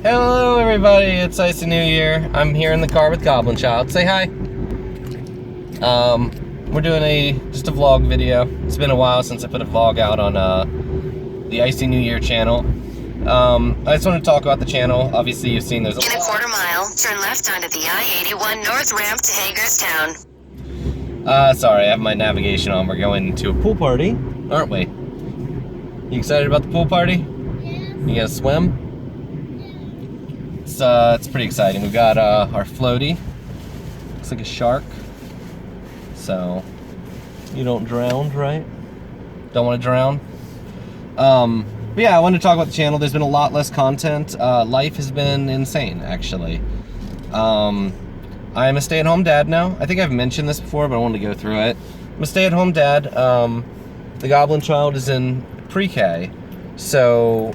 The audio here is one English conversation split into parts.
Hello everybody, it's Icynewyear. I'm here in the car with Goblin Child. Say hi. We're doing just a vlog video. It's been a while since I put a vlog out on the Icynewyear channel. I just want to talk about the channel. Obviously you've seen there's In a quarter mile, turn left onto the I-81 North ramp to Hagerstown. Sorry, I have my navigation on. We're going to a pool party, aren't we? You excited about the pool party? Yes. You gonna swim? It's pretty exciting. We've got our floaty. Looks like a shark. So you don't drown, right? Don't want to drown. But yeah, I wanted to talk about the channel. There's been a lot less content. Life has been insane, actually. I'm a stay-at-home dad now. I think I've mentioned this before, but I wanted to go through it. I'm a stay-at-home dad. The Goblin Child is in pre-K, so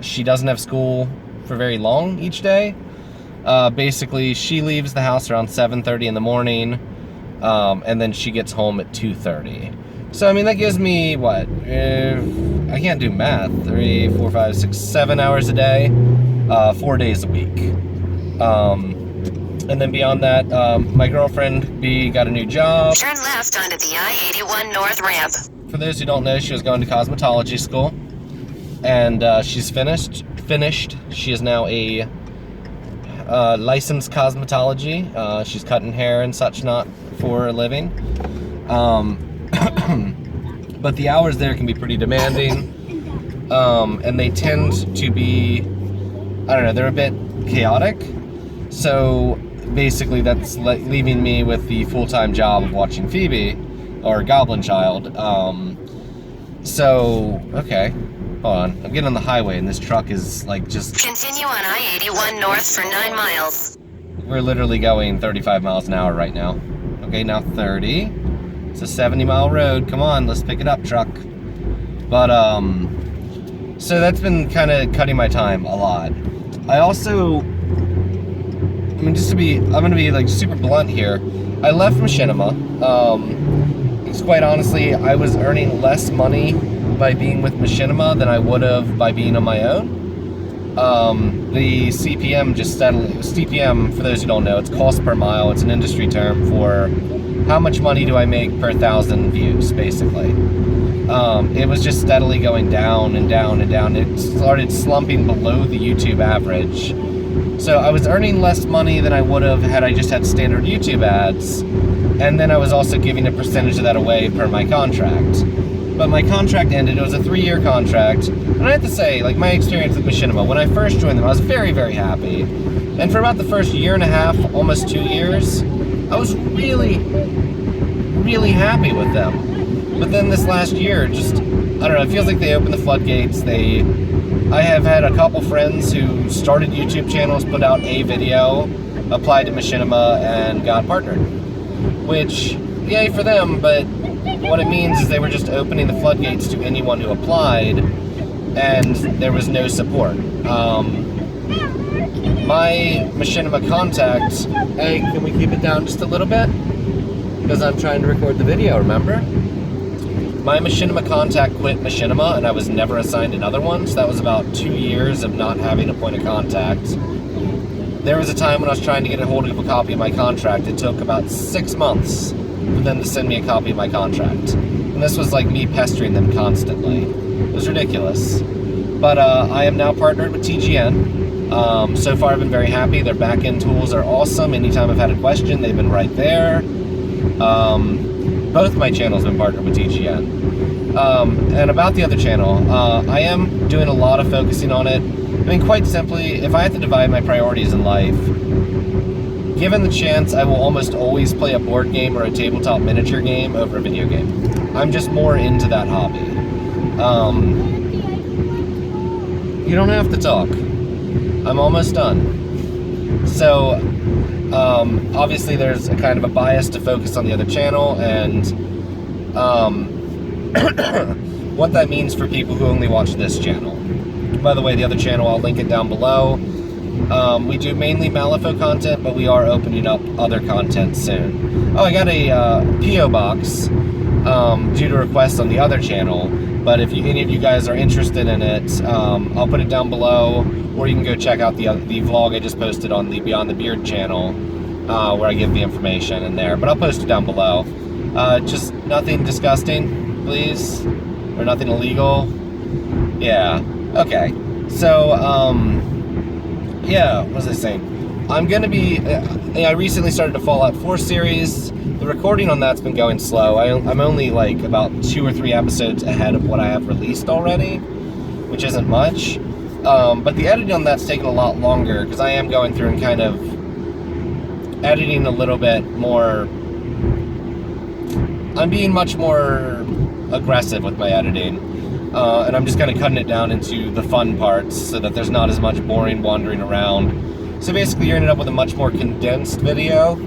she doesn't have school for very long each day. Basically, she leaves the house around 7:30 in the morning, and then she gets home at 2:30. So, I mean, that gives me, what? I can't do math. 3, 4, 5, 6, 7 hours a day, 4 days a week. And then beyond that, my girlfriend, B, got a new job. Turn left onto the I-81 North ramp. For those who don't know, she was going to cosmetology school. And she's finished. She is now a licensed cosmetology. She's cutting hair and such not for a living. But the hours there can be pretty demanding. And they tend to be, I don't know, they're a bit chaotic. So basically that's leaving me with the full-time job of watching Phoebe, or Goblin Child. Okay. Hold on, I'm getting on the highway and this truck is like just... Continue on I-81 North for 9 miles. We're literally going 35 miles an hour right now. Okay, now 30. It's a 70-mile road. Come on, let's pick it up, truck. But, so that's been kind of cutting my time a lot. I also, I mean, I'm gonna be like super blunt here. I left Machinima. Quite honestly, I was earning less money by being with Machinima than I would have by being on my own. The CPM CPM, for those who don't know, it's cost per mile. It's an industry term for how much money do I make per 1,000 views, basically. It was just steadily going down and down and down. It started slumping below the YouTube average. So I was earning less money than I would have had I just had standard YouTube ads. And then I was also giving a percentage of that away per my contract. But my contract ended. It was a 3-year contract. And I have to say, like, my experience with Machinima, when I first joined them, I was very, very happy. And for about the first year and a half, almost 2 years, I was really, really happy with them. But then this last year, just, I don't know, it feels like they opened the floodgates. I have had a couple friends who started YouTube channels, put out a video, applied to Machinima, and got partnered. Which, yay for them, but what it means is they were just opening the floodgates to anyone who applied, and there was no support. My Machinima contact, hey, can we keep it down just a little bit? Because I'm trying to record the video, remember? My Machinima contact quit Machinima, and I was never assigned another one, so that was about 2 years of not having a point of contact. There was a time when I was trying to get a hold of a copy of my contract. It took about 6 months for them to send me a copy of my contract. And this was like me pestering them constantly. It was ridiculous. But I am now partnered with TGN. So far I've been very happy. Their back-end tools are awesome. Anytime I've had a question, they've been right there. Both my channels have been partnered with TGN. And about the other channel, I am doing a lot of focusing on it. I mean, quite simply, if I had to divide my priorities in life, given the chance, I will almost always play a board game or a tabletop miniature game over a video game. I'm just more into that hobby. You don't have to talk. I'm almost done. So, obviously there's a kind of a bias to focus on the other channel, and what that means for people who only watch this channel. By the way, the other channel, I'll link it down below. We do mainly Malifaux content, but we are opening up other content soon. Oh, I got a P.O. box due to requests on the other channel. But if any of you guys are interested in it, I'll put it down below, or you can go check out the vlog I just posted on the Beyond the Beard channel, where I give the information in there. But I'll post it down below. Just nothing disgusting, please, or nothing illegal. Yeah. Okay. So, yeah. What was I saying? I'm gonna be. I recently started a Fallout 4 series. The recording on that's been going slow. I'm only like about 2 or 3 episodes ahead of what I have released already, which isn't much. But the editing on that's taken a lot longer because I am going through and kind of editing a little bit more. I'm being much more aggressive with my editing, and I'm just kind of cutting it down into the fun parts so that there's not as much boring wandering around. So basically, you're ending up with a much more condensed video.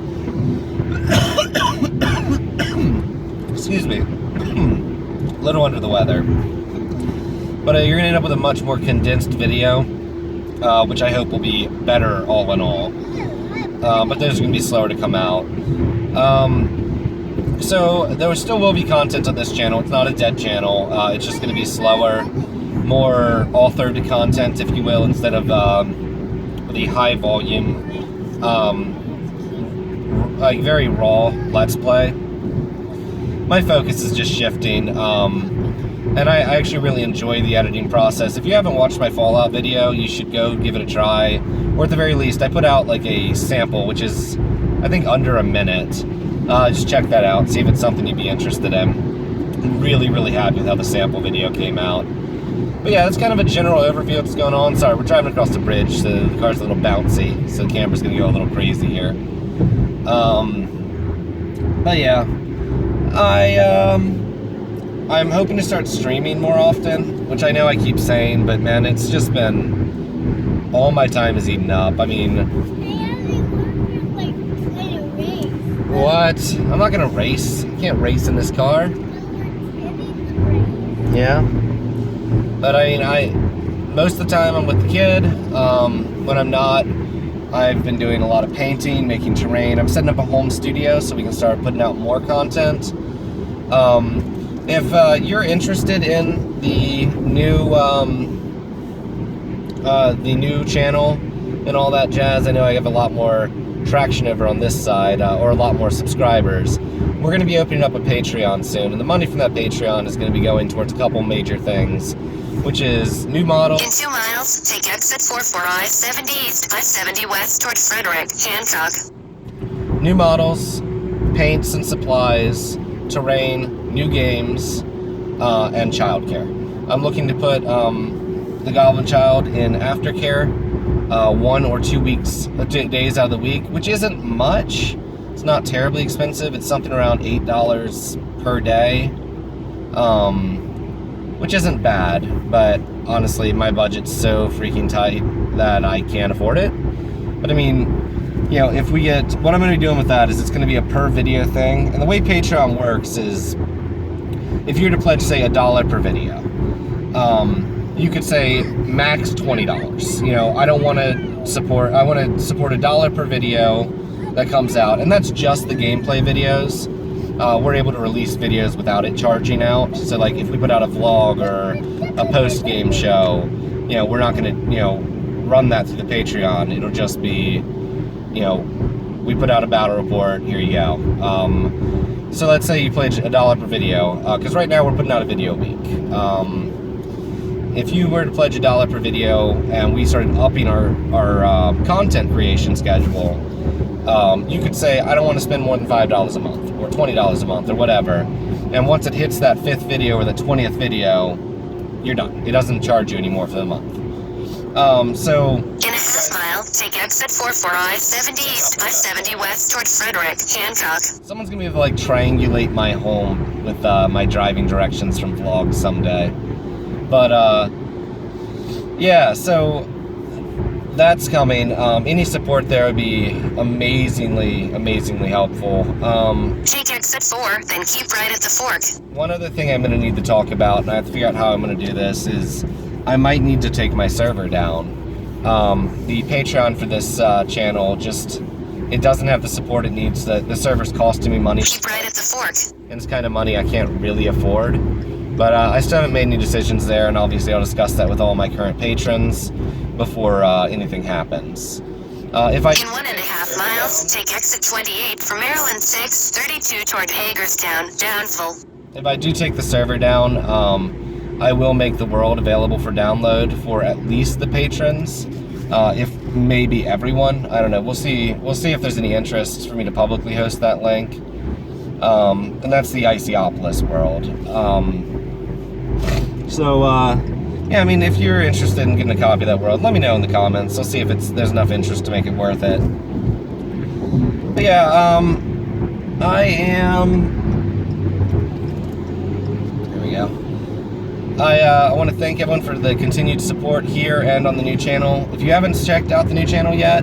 Excuse me. A little under the weather. But you're going to end up with a much more condensed video, which I hope will be better all in all. But those are going to be slower to come out. So there still will be content on this channel. It's not a dead channel. It's just going to be slower, more authored content, if you will, instead of the high volume, like very raw Let's Play. My focus is just shifting, and I actually really enjoy the editing process. If you haven't watched my Fallout video, you should go give it a try, or at the very least, I put out like a sample, which is, I think, under a minute. Just check that out, see if it's something you'd be interested in. I'm really, really happy with how the sample video came out. But yeah, that's kind of a general overview of what's going on. Sorry, we're driving across the bridge, so the car's a little bouncy, so the camera's gonna go a little crazy here. But yeah, I'm hoping to start streaming more often, which I know I keep saying, but man, it's just been, all my time is eaten up. I mean, what? I'm not gonna race. I can't race in this car. Yeah. But I mean, most of the time I'm with the kid. When I'm not, I've been doing a lot of painting, making terrain. I'm setting up a home studio so we can start putting out more content. If you're interested in the new channel and all that jazz, I know I have a lot more traction over on this side, or a lot more subscribers. We're going to be opening up a Patreon soon, and the money from that Patreon is going to be going towards a couple major things, which is new models. In 2 miles, take exit 44 I-70 East, I-70 West toward Frederick, Hancock. New models, paints and supplies, terrain, new games, and childcare. I'm looking to put the Goblin Child in aftercare 1 or 2 days out of the week, which isn't much. It's not terribly expensive. It's something around $8 per day, which isn't bad, but honestly, my budget's so freaking tight that I can't afford it. But I mean, you know, if we get, what I'm going to be doing with that is it's going to be a per video thing. And the way Patreon works is, if you were to pledge, say, $1 per video, you could say max $20. You know, I want to support $1 per video that comes out, and that's just the gameplay videos. We're able to release videos without it charging out. So like if we put out a vlog or a post-game show, you know, we're not going to, you know, run that through the Patreon. It'll just be, you know, we put out a battle report, here you go. So let's say you pledge $1 per video, because right now we're putting out a video a week. If you were to pledge $1 per video and we started upping our content creation schedule, you could say, I don't want to spend more than $5 a month or $20 a month or whatever. And once it hits that 5th video or the 20th video, you're done. It doesn't charge you anymore for the month. So in a half mile, take exit 44 I-70 East, I-70 West toward Frederick, Hancock. Someone's gonna be able to like triangulate my home with my driving directions from vlogs someday. But yeah, so that's coming. Any support there would be amazingly helpful. Take exit 4, then keep right at the fork. One other thing I'm gonna need to talk about, and I have to figure out how I'm gonna do this, is I might need to take my server down. The Patreon for this channel just, it doesn't have the support it needs. The server's costing me money. Keep right at the fork. And it's kind of money I can't really afford. But I still haven't made any decisions there, and obviously I'll discuss that with all my current patrons before anything happens. If I In 1.5 miles, take exit 28 for Maryland 6, 32 toward Hagerstown, Downful. If I do take the server down, I will make the world available for download for at least the patrons. If maybe everyone, I don't know. We'll see. We'll see if there's any interest for me to publicly host that link. And that's the Icynewyear world. Yeah, I mean, if you're interested in getting a copy of that world, let me know in the comments. I'll see if there's enough interest to make it worth it. But yeah, there we go. I want to thank everyone for the continued support here and on the new channel. If you haven't checked out the new channel yet,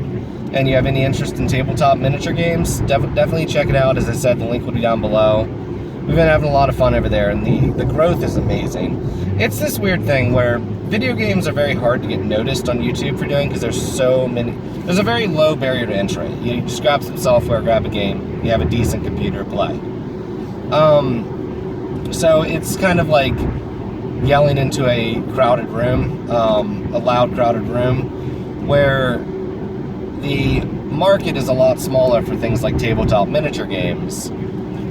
and you have any interest in tabletop miniature games, definitely check it out. As I said, the link will be down below. We've been having a lot of fun over there, and the growth is amazing. It's this weird thing where video games are very hard to get noticed on YouTube for doing because there's so many. There's a very low barrier to entry. You just grab some software, grab a game, you have a decent computer, play. So it's kind of like yelling into a crowded room, a loud crowded room, where the market is a lot smaller for things like tabletop miniature games.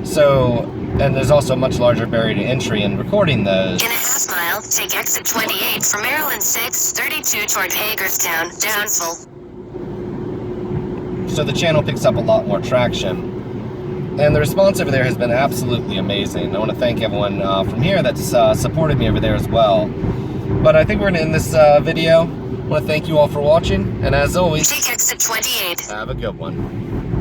So, and there's also a much larger barrier to entry in recording those. In a half mile, take exit 28 for Maryland 6, 32 toward Hagerstown, Downful. So the channel picks up a lot more traction. And the response over there has been absolutely amazing. I want to thank everyone from here that's supported me over there as well. But I think we're going to end this video. I want to thank you all for watching, and as always, take exit 28. have a good one.